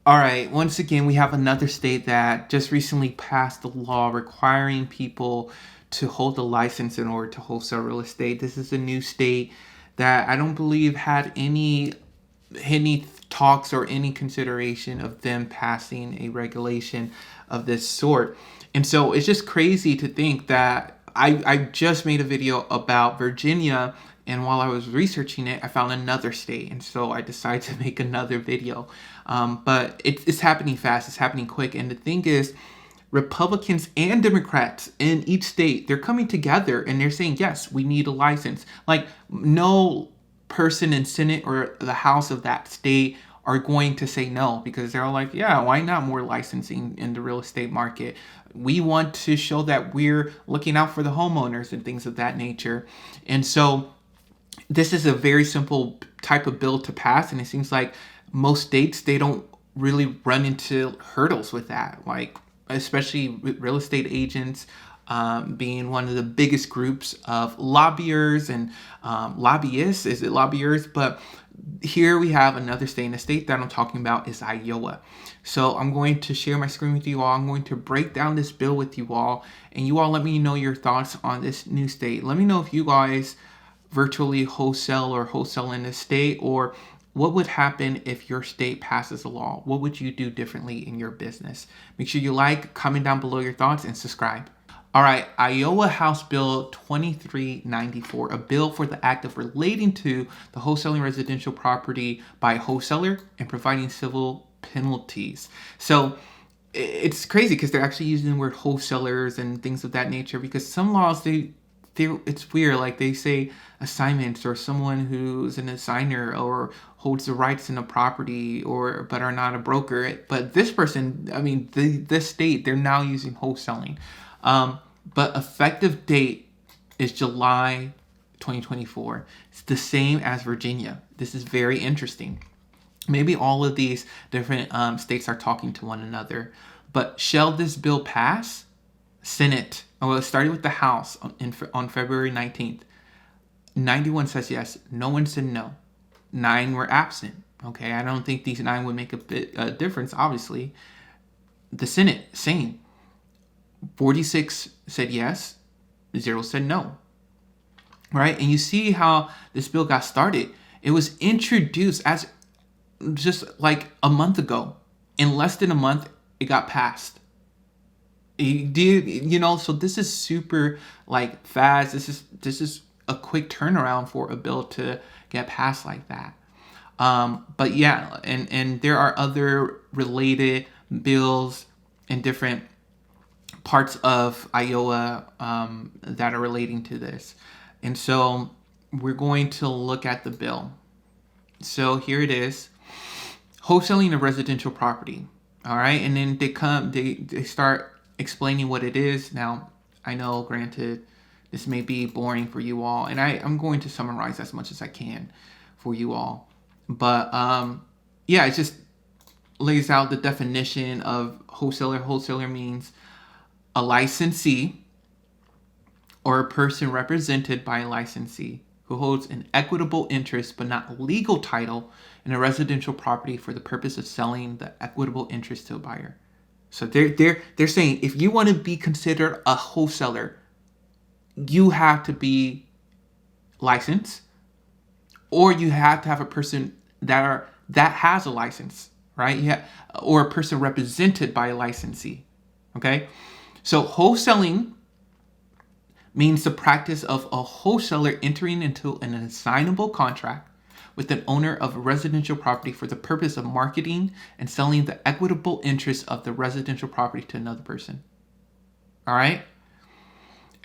All right, once again, we have another state that just recently passed a law requiring people to hold a license in order to wholesale real estate. This is a new state that I don't believe had any talks or any consideration of them passing a regulation of this sort. And so it's just crazy to think that I just made a video about Virginia, and while I was researching it, I found another state. And so I decided to make another video. But it's happening fast, it's happening quick. And the thing is, Republicans and Democrats in each state, they're coming together and they're saying, yes, we need a license. Like, no person in Senate or the House of that state are going to say no, because they're all like, yeah, why not more licensing in the real estate market? We want to show that we're looking out for the homeowners and things of that nature. And so this is a very simple type of bill to pass, and it seems like most states, they don't really run into hurdles with that, like especially with real estate agents being one of the biggest groups of lobbyists and lobbyists. Is it lobbyists? But here we have another state, and the state that I'm talking about is Iowa. So I'm going to share my screen with you all. I'm going to break down this bill with you all, and you all let me know your thoughts on this new state. Let me know if you guys virtually wholesale or wholesale in this state, or what would happen if your state passes a law? What would you do differently in your business? Make sure you like, comment down below your thoughts, and subscribe. All right, Iowa House Bill 2394, a bill for the act of relating to the wholesaling residential property by a wholesaler and providing civil penalties. So it's crazy because they're actually using the word wholesalers and things of that nature, because some laws, it's weird. Like, they say assignments, or someone who's an assigner or holds the rights in a property, or but are not a broker. But this person, I mean, this state, they're now using wholesaling. But effective date is July 2024. It's the same as Virginia. This is very interesting. Maybe all of these different states are talking to one another. But shall this bill pass? Senate. Well, it started with the House on February 19th. 91 says yes. No one said no. 9 were absent. Okay, I don't think these 9 would make a difference, obviously. The Senate, same. 46 said yes. 0 said no. Right? And you see how this bill got started. It was introduced as just like a month ago. In less than a month, it got passed. So this is super like fast. This is a quick turnaround for a bill to get passed like that. But yeah, and there are other related bills in different parts of Iowa that are relating to this. And so we're going to look at the bill. So here it is. Wholesaling a residential property. All right. And then they start explaining what it is. Now, I know, granted, this may be boring for you all, and I'm going to summarize as much as I can for you all. But yeah, it just lays out the definition of wholesaler. Wholesaler means a licensee or a person represented by a licensee who holds an equitable interest but not legal title in a residential property for the purpose of selling the equitable interest to a buyer. So they're saying, if you want to be considered a wholesaler, you have to be licensed, or you have to have a person that has a license, right? Yeah, or a person represented by a licensee. Okay, so wholesaling means the practice of a wholesaler entering into an assignable contract with an owner of a residential property for the purpose of marketing and selling the equitable interest of the residential property to another person. All right?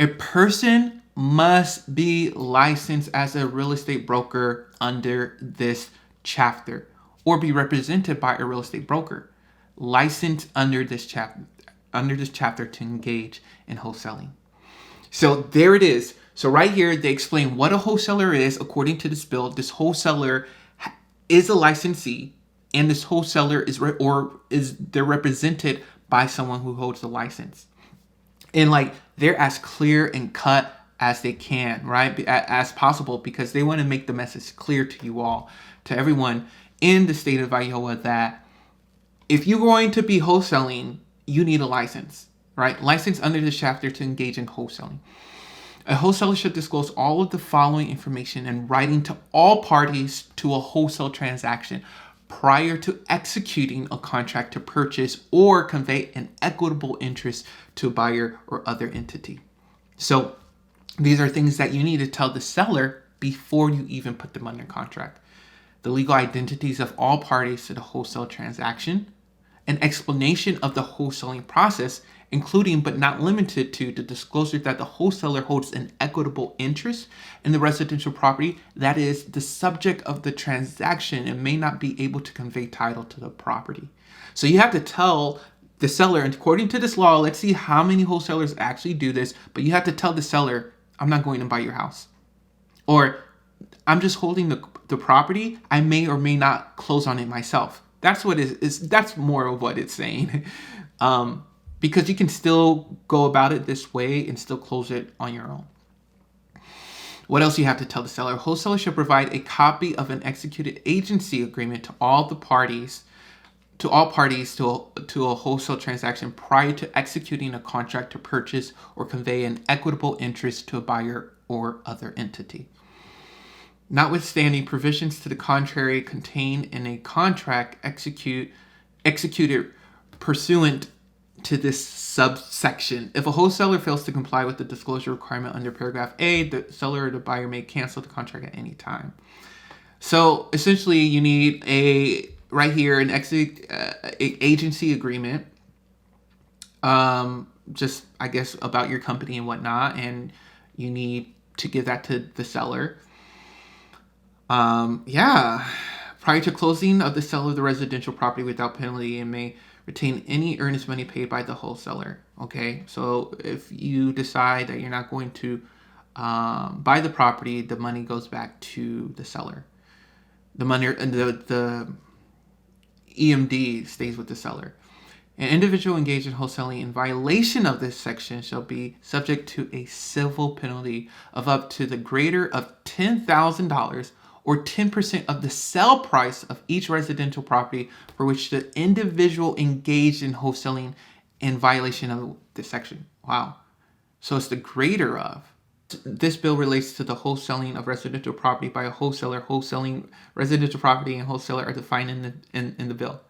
A person must be licensed as a real estate broker under this chapter, or be represented by a real estate broker licensed under this chapter to engage in wholesaling. So there it is. So right here, they explain what a wholesaler is according to this bill. This wholesaler is a licensee, and this wholesaler they're represented by someone who holds the license. And like, they're as clear and cut as they can, right? As possible, because they want to make the message clear to you all, to everyone in the state of Iowa, that if you're going to be wholesaling, you need a license, right? License under this chapter to engage in wholesaling. A wholesaler should disclose all of the following information in writing to all parties to a wholesale transaction prior to executing a contract to purchase or convey an equitable interest to a buyer or other entity. So these are things that you need to tell the seller before you even put them under contract. The legal identities of all parties to the wholesale transaction, an explanation of the wholesaling process, including but not limited to the disclosure that the wholesaler holds an equitable interest in the residential property that is the subject of the transaction and may not be able to convey title to the property. So you have to tell the seller, and according to this law, let's see how many wholesalers actually do this, but you have to tell the seller, I'm not going to buy your house. Or I'm just holding the property. I may or may not close on it myself. That's what that's more of what it's saying. Because you can still go about it this way and still close it on your own. What else you have to tell the seller? Wholesaler should provide a copy of an executed agency agreement to all parties to a wholesale transaction prior to executing a contract to purchase or convey an equitable interest to a buyer or other entity. Notwithstanding provisions to the contrary contained in a contract executed pursuant to this subsection. If a wholesaler fails to comply with the disclosure requirement under paragraph A, the seller or the buyer may cancel the contract at any time. So essentially, you need right here an agency agreement, just I guess about your company and whatnot, and you need to give that to the seller. Prior to closing of the sale of the residential property without penalty, and may retain any earnest money paid by the wholesaler. Okay, so if you decide that you're not going to buy the property, the money goes back to the seller. The money, the EMD stays with the seller. An individual engaged in wholesaling in violation of this section shall be subject to a civil penalty of up to the greater of $10,000 or 10% of the sale price of each residential property for which the individual engaged in wholesaling in violation of this section. Wow. So it's the greater of. This bill relates to the wholesaling of residential property by a wholesaler. Wholesaling residential property and wholesaler are defined in the bill.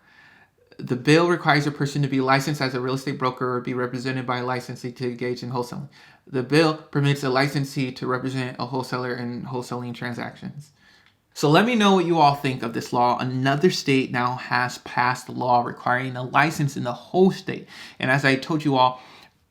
The bill requires a person to be licensed as a real estate broker or be represented by a licensee to engage in wholesaling. The bill permits a licensee to represent a wholesaler in wholesaling transactions. So let me know what you all think of this law. Another state now has passed a law requiring a license in the whole state. And as I told you all,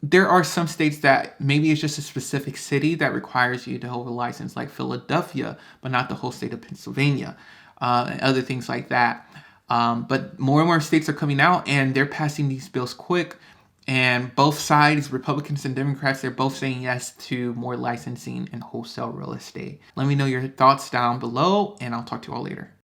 there are some states that maybe it's just a specific city that requires you to hold a license, like Philadelphia, but not the whole state of Pennsylvania, and other things like that. But more and more states are coming out and they're passing these bills quick. And both sides, Republicans and Democrats, they're both saying yes to more licensing in wholesale real estate. Let me know your thoughts down below, and I'll talk to you all later.